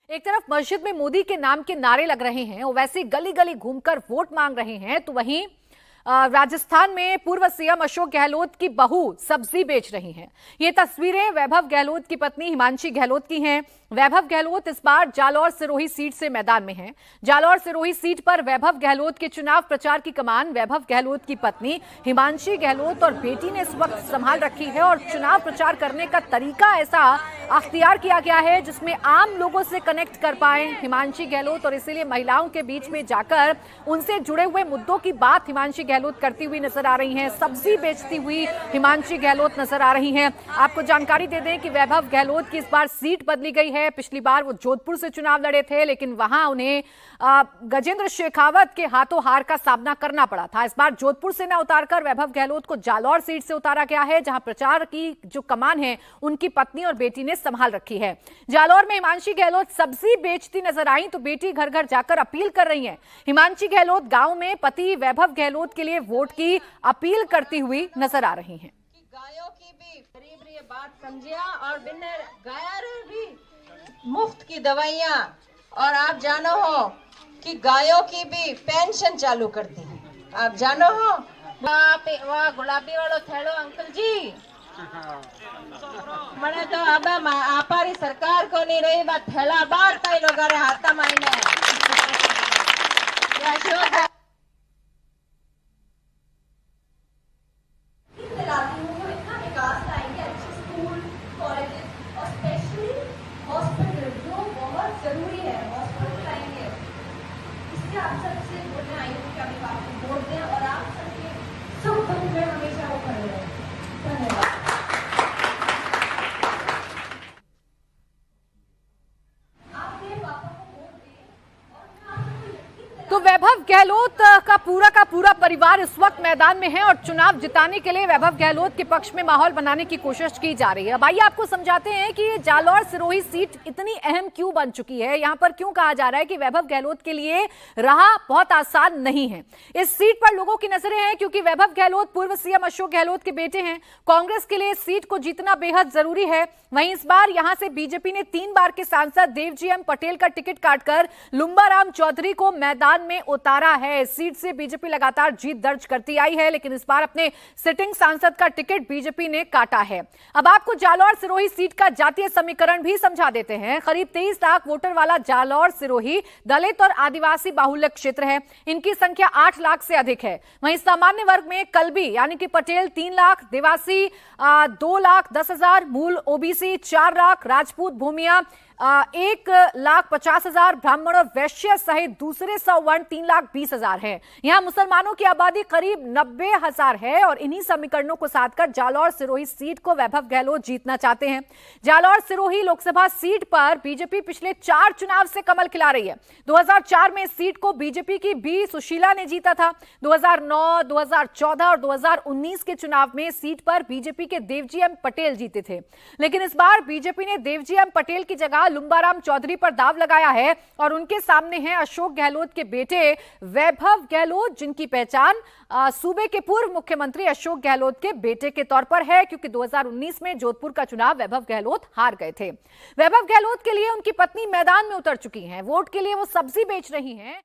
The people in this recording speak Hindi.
एक तरफ मस्जिद में मोदी के नाम के नारे लग रहे हैं और वैसे गली गली घूमकर वोट मांग रहे हैं, तो वहीं राजस्थान में पूर्व सीएम अशोक गहलोत की बहू सब्जी बेच रही हैं। ये तस्वीरें वैभव गहलोत की पत्नी हिमांशी गहलोत की हैं। वैभव गहलोत इस बार जालौर सिरोही सीट से मैदान में हैं। जालौर सिरोही सीट पर वैभव गहलोत के चुनाव प्रचार की कमान वैभव गहलोत की पत्नी हिमांशी गहलोत और बेटी ने इस वक्त संभाल रखी है और चुनाव प्रचार करने का तरीका ऐसा अख्तियार किया गया है जिसमें आम लोगों से कनेक्ट कर पाए हिमांशी गहलोत, और इसीलिए महिलाओं के बीच में जाकर उनसे जुड़े हुए मुद्दों की बात हिमांशी गहलोत करती हुई नजर आ रही हैं। सब्जी बेचती हुई हिमांशी गहलोत नजर आ रही हैं। आपको जानकारी दे दें कि वैभव गहलोत की इस बार सीट बदली गई है। पिछली बार वो जोधपुर से चुनाव लड़े थे, लेकिन वहां उन्हें गजेंद्र शेखावत के हाथों हार का सामना करना पड़ा था। इस बार जोधपुर से न उतारकर वैभव गहलोत को जालौर सीट से उतारा गया है, जहां प्रचार की जो कमान है उनकी पत्नी और बेटी ने संभाल रखी है। जालौर में हिमांशी गहलोत सब्जी बेचती नजर आई तो बेटी घर घर जाकर अपील कर रही है। हिमांशी गहलोत गांव में पति वैभव गहलोत के लिए वोट की अपील करती हुई नजर आ रही हैं। गायों की भी गरीब ये बात समझिया और बिन गायर भी मुफ्त की दवाइयाँ, और आप जानो हो कि गायों की भी पेंशन चालू कर दी। आप जानो हो वाह गुलाबी वालों थैलो अंकल जी मने तो अब आपारी सरकार को नहीं रही बात थैला बार कई लोग हाथा मायने जरूरी है हॉस्पिटल लाएंगे, इसलिए आप सबसे बोलने आई हूँ कि अपनी बात को वोट दें और आप सबके सुख दुख में हमेशा वो खड़े रहें। धन्यवाद। आपके पापा को वोट दें तो वैभव गहलोत का पूरा परिवार इस वक्त मैदान में है और चुनाव जिताने के लिए वैभव गहलोत के पक्ष में माहौल बनाने की कोशिश की जा रही है। अब आइए आपको समझाते हैं कि ये जालौर सिरोही सीट इतनी अहम क्यों बन चुकी है। यहां पर क्यों कहा जा रहा है कि वैभव गहलोत के लिए राह बहुत आसान नहीं है। इस सीट पर लोगों की नजरें हैं क्योंकि वैभव गहलोत पूर्व सीएम अशोक गहलोत के बेटे हैं। कांग्रेस के लिए इस सीट को जीतना बेहद जरूरी है। वहीं इस बार यहां से बीजेपी ने 3 बार के सांसद देवजी एम पटेल का टिकट काटकर लुम्बाराम चौधरी को मैदान में उतारा है। इस सीट से बीजेपी लगातार जीत दर्ज करती आई है, लेकिन इस बार अपने सिटिंग सांसद का टिकट बीजेपी ने काटा है। अब आपको जालौर सिरोही सीट का जातीय समीकरण भी समझा देते हैं। करीब 23 लाख वोटर वाला जालौर सिरोही दलित और आदिवासी बाहुल्य क्षेत्र है। इनकी संख्या 8 लाख से अधिक है। वहीं सामान्य वर्ग में कल्बी यानी कि पटेल 3 लाख, देवासी 2,10,000, मूल ओबीसी 4 लाख, राजपूत भूमिया 1,50,000, ब्राह्मण और वैश्य सहित दूसरे सवर्ण 3,20,000 है। यहाँ मुसलमानों की आबादी करीब 90,000 है और इन्हीं समीकरणों को साधकर जालौर सिरोही सीट को वैभव गहलोत जीतना चाहते हैं। जालौर सिरोही लोकसभा सीट पर बीजेपी पिछले 4 चुनाव से कमल खिला रही है। 2004 में इस सीट को बीजेपी की बी सुशीला ने जीता था। 2009, 2014 और 2019 के चुनाव में सीट पर बीजेपी के देवजी एम पटेल जीते थे, लेकिन इस बार बीजेपी ने देवजी एम पटेल की जगह लुम्बाराम चौधरी पर दाव लगाया है और उनके सामने हैं अशोक गहलोत के बेटे वैभव गहलोत, जिनकी पहचान सूबे के पूर्व मुख्यमंत्री अशोक गहलोत के बेटे के तौर पर है, क्योंकि 2019 में जोधपुर का चुनाव वैभव गहलोत हार गए थे। वैभव गहलोत के लिए उनकी पत्नी मैदान में उतर चुकी हैं। वोट के लिए वो सब्जी बेच रही हैं।